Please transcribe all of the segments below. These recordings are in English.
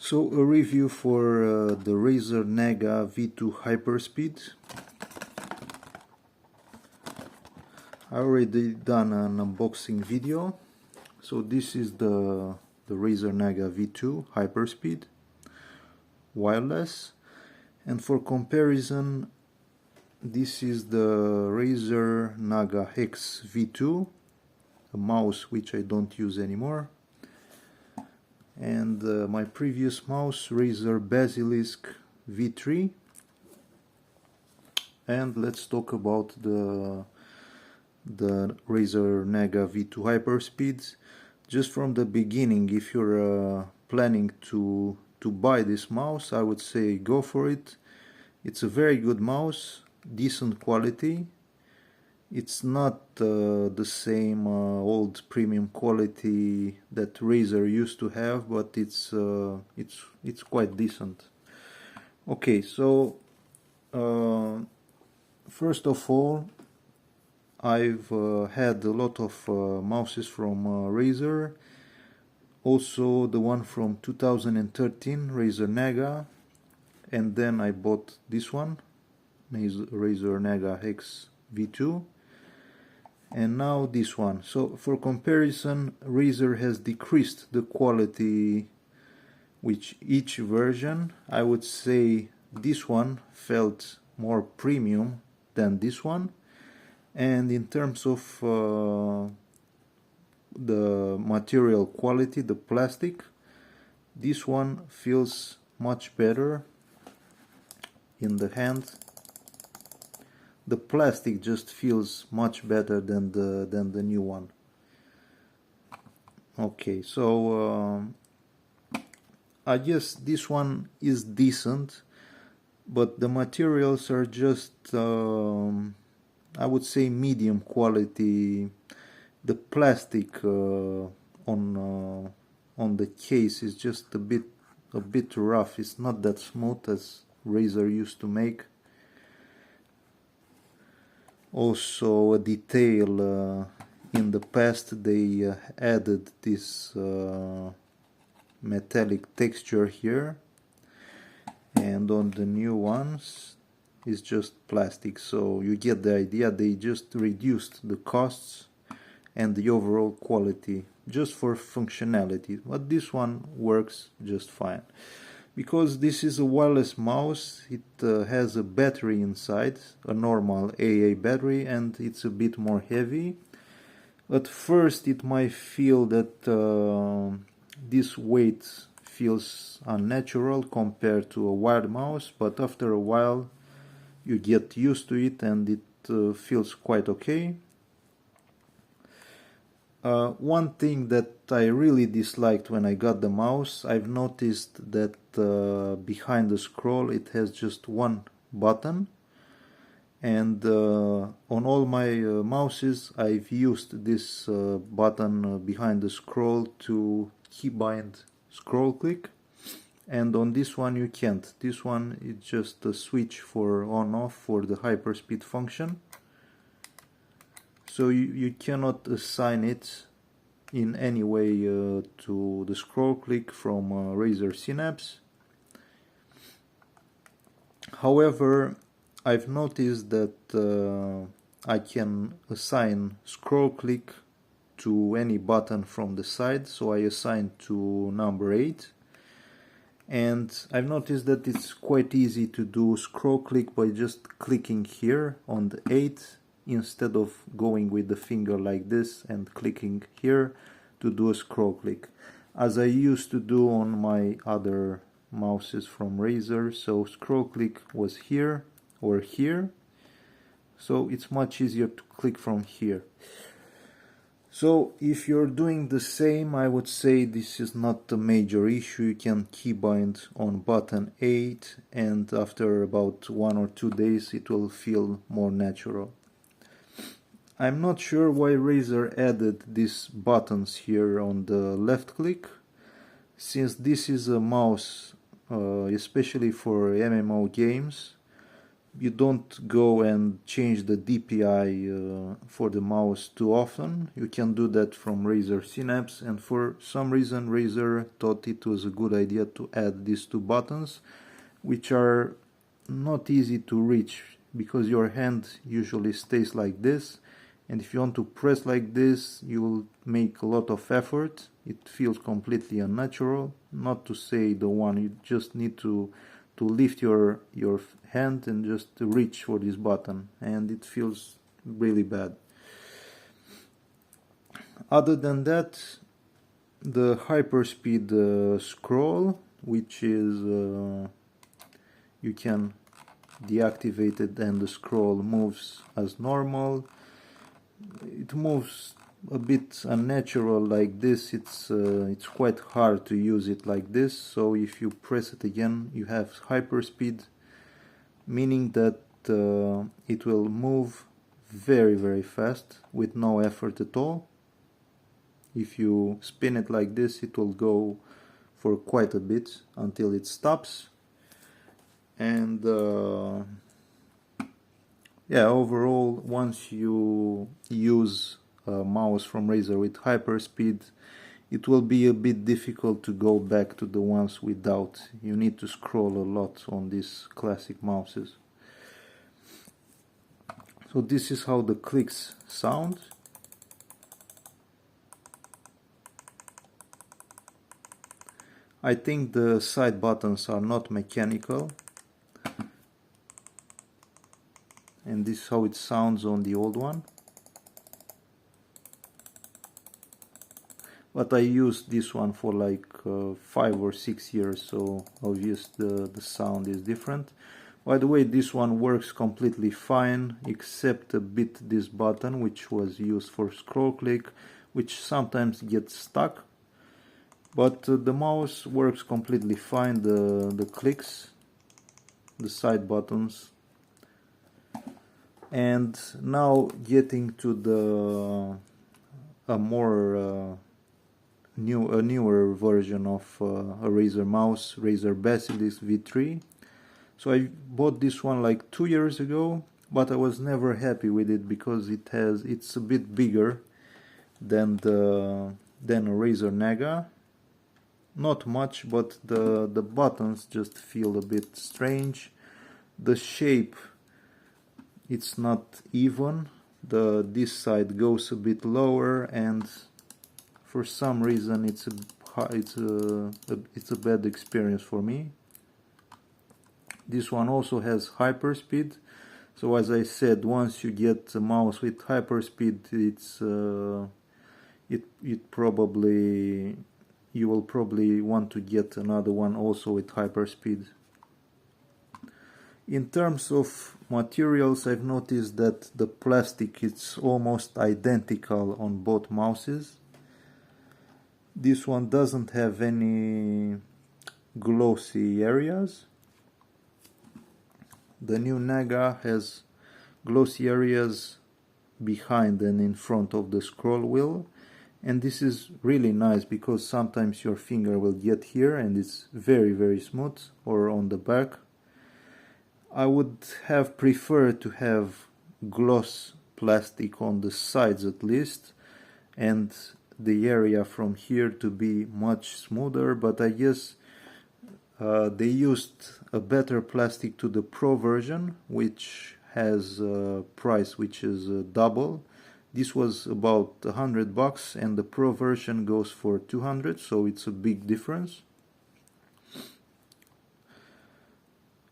So a review for the Razer Naga V2 HyperSpeed. I already done an unboxing video. So this is the Razer Naga V2 HyperSpeed wireless, and for comparison this is the Razer Naga V2, a mouse which I don't use anymore, and my previous mouse, Razer Basilisk V3. And let's talk about the Razer Naga V2 HyperSpeed. Just from the beginning, if you're planning to buy this mouse, I would say go for it. It's a very good mouse, decent quality. It's not the same old premium quality that Razer used to have, but it's quite decent. Okay, so first of all, I've had a lot of mouses from Razer. Also the one from 2013, Razer Naga, and then I bought this one, Razer Naga V2, and now this one. So for comparison, Razer has decreased the quality with each version. I would say this one felt more premium than this one, and in terms of the material quality, the plastic, this one feels much better in the hand. The plastic just feels much better than the new one. Okay, so I guess this one is decent, but the materials are just I would say medium quality. The plastic on the case is just a bit rough. It's not that smooth as Razer used to make. Also a detail, in the past they added this metallic texture here, and on the new ones it's just plastic. So you get the idea, they just reduced the costs and the overall quality just for functionality, but this one works just fine. Because this is a wireless mouse, it has a battery inside, a normal AA battery, and it's a bit more heavy. At first it might feel that this weight feels unnatural compared to a wired mouse, but after a while you get used to it and it feels quite okay. One thing that I really disliked when I got the mouse, I've noticed that behind the scroll it has just one button, and on all my mouses I've used this button behind the scroll to keybind scroll click, and on this one you can't. This one is just a switch for on off for the hyperspeed function. So you cannot assign it in any way to the scroll click from Razer Synapse. However, I've noticed that I can assign scroll click to any button from the side, so I assign to number 8. And I've noticed that it's quite easy to do scroll click by just clicking here on the 8, instead of going with the finger like this and clicking here to do a scroll click, as I used to do on my other mouses from Razer. So scroll click was here or here, so it's much easier to click from here. So if you're doing the same, I would say this is not a major issue. You can keybind on button 8, and after about 1 or 2 days it will feel more natural. I'm not sure why Razer added these buttons here on the left click, since this is a mouse especially for MMO games. you don't go and change the DPI for the mouse too often. You can do that from Razer Synapse, and for some reason Razer thought it was a good idea to add these two buttons, which are not easy to reach because your hand usually stays like this, and if you want to press like this you will make a lot of effort. It feels completely unnatural. Not to say the one, you just need to lift your hand and just reach for this button, and it feels really bad. Other than that, the HyperSpeed scroll, which is you can deactivate it and the scroll moves as normal. It moves a bit unnatural like this. It's quite hard to use it like this, so if you press it again you have HyperSpeed, meaning that it will move very fast with no effort at all. If you spin it like this it will go for quite a bit until it stops. And yeah, overall, once you use a mouse from Razer with HyperSpeed, it will be a bit difficult to go back to the ones without. You need to scroll a lot on these classic mouses. So this is how the clicks sound. I think the side buttons are not mechanical, and this is how it sounds on the old one. But I used this one for like 5 or 6 years, so obviously the sound is different. By the way, this one works completely fine, except a bit this button, which was used for scroll click, which sometimes gets stuck. But the mouse works completely fine, the clicks, the side buttons. And now getting to the a newer version of a Razer mouse, Razer Basilisk V3. So I bought this one like 2 years ago, but I was never happy with it because it's a bit bigger than a Razer Naga. Not much, but the buttons just feel a bit strange. The shape, it's not even. This side goes a bit lower, and for some reason it's a bad experience for me. This one also has HyperSpeed. So as I said, once you get a mouse with HyperSpeed, you will probably want to get another one also with HyperSpeed. In terms of materials, I've noticed that the plastic is almost identical on both mouses. This one doesn't have any glossy areas. The new Naga has glossy areas behind and in front of the scroll wheel, and this is really nice because sometimes your finger will get here and it's very smooth, or on the back. I would have preferred to have gloss plastic on the sides at least, and the area from here to be much smoother, but I guess they used a better plastic to the Pro version, which has a price which is double. This was about $100 and the Pro version goes for 200, so it's a big difference.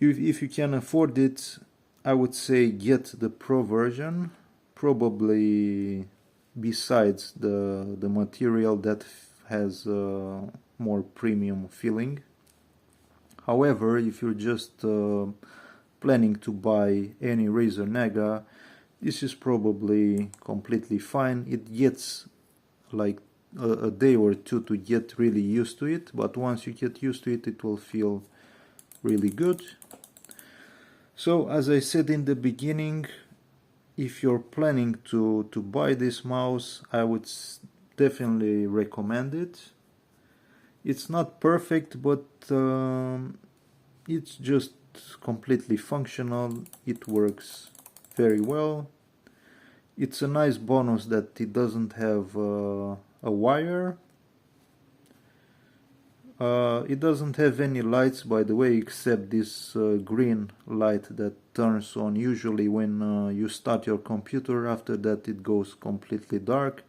If you can afford it, I would say get the Pro version, probably besides the material that has more premium feeling. However, if you're just planning to buy any Razer Naga, this is probably completely fine. It gets like a day or two to get really used to it, but once you get used to it, it will feel really good. So as I said in the beginning, if you're planning to buy this mouse, I would definitely recommend it. It's not perfect, but it's just completely functional. It works very well. It's a nice bonus that it doesn't have a wire. It doesn't have any lights, by the way, except this green light that turns on usually when you start your computer. After that it goes completely dark.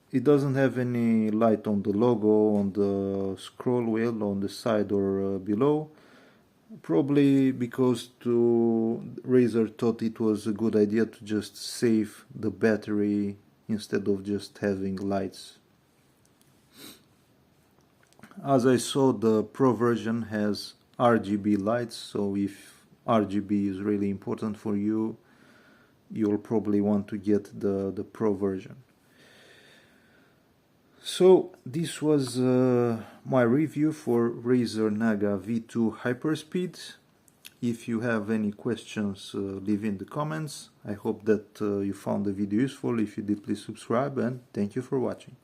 It doesn't have any light on the logo, on the scroll wheel, on the side or below. Probably because Razer thought it was a good idea to just save the battery instead of just having lights. As I saw, the Pro version has RGB lights, so if RGB is really important for you, you'll probably want to get the Pro version. So this was my review for Razer Naga V2 HyperSpeed. If you have any questions, leave in the comments. I hope that you found the video useful. If you did, please subscribe, and thank you for watching.